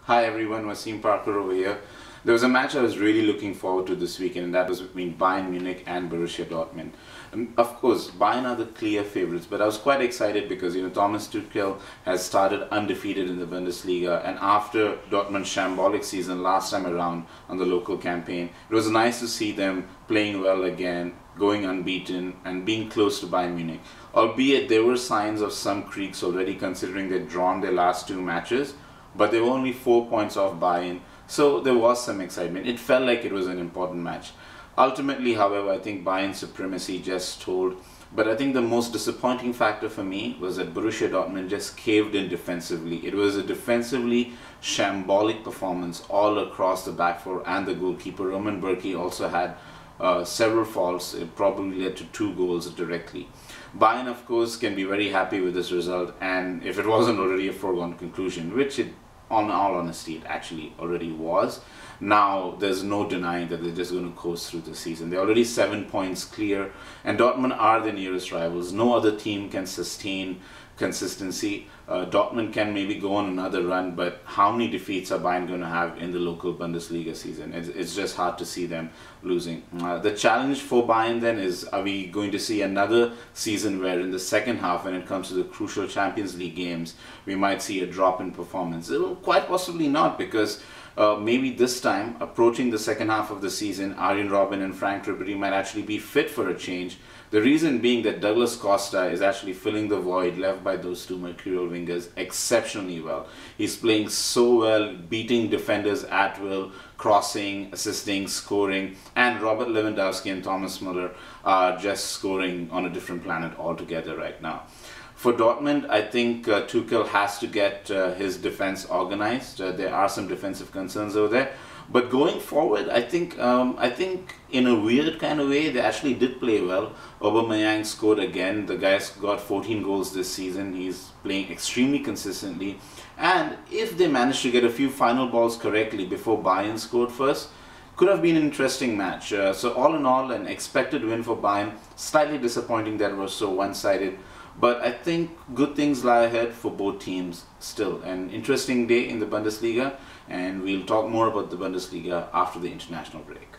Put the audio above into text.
Hi everyone, Wasim Parker over here. There was a match I was really looking forward to this weekend, and that was between Bayern Munich and Borussia Dortmund. Of course, Bayern are the clear favourites, but I was quite excited because Thomas Tuchel has started undefeated in the Bundesliga, and after Dortmund's shambolic season last time around on the local campaign, it was nice to see them playing well again, going unbeaten and being close to Bayern Munich. Albeit there were signs of some creaks already, considering they'd drawn their last two matches, but they were only 4 points off Bayern, so there was some excitement. It felt like it was an important match. Ultimately, however, I think Bayern's supremacy just told. But I think the most disappointing factor for me was that Borussia Dortmund just caved in defensively. It was a defensively shambolic performance all across the back four and the goalkeeper. Roman Bürki also had several faults. It probably led to 2 goals directly. Bayern, of course, can be very happy with this result, and if it wasn't already a foregone conclusion, which it, on all honesty, it actually already was, now there's no denying that they're just going to coast through the season. They're already 7 points clear, and Dortmund are the nearest rivals. No other team can sustain consistency. Dortmund can maybe go on another run, but how many defeats are Bayern going to have in the local Bundesliga season? It's just hard to see them losing. The challenge for Bayern then is, are we going to see another season where in the second half, when it comes to the crucial Champions League games, we might see a drop in performance? Quite possibly not, because maybe this time, approaching the second half of the season, Arjen Robben and Frank Ribery might actually be fit for a change. The reason being that Douglas Costa is actually filling the void left by those two mercurial wingers exceptionally well. He's playing so well, beating defenders at will, crossing, assisting, scoring, and Robert Lewandowski and Thomas Müller are just scoring on a different planet altogether right now. For Dortmund, I think Tuchel has to get his defense organized. There are some defensive concerns over there. But going forward, I think in a weird kind of way, they actually did play well. Aubameyang scored again. The guy's got 14 goals this season. He's playing extremely consistently. And if they managed to get a few final balls correctly before Bayern scored first, could have been an interesting match. So all in all, an expected win for Bayern. Slightly disappointing that it was so one-sided. But I think good things lie ahead for both teams still. An interesting day in the Bundesliga, and we'll talk more about the Bundesliga after the international break.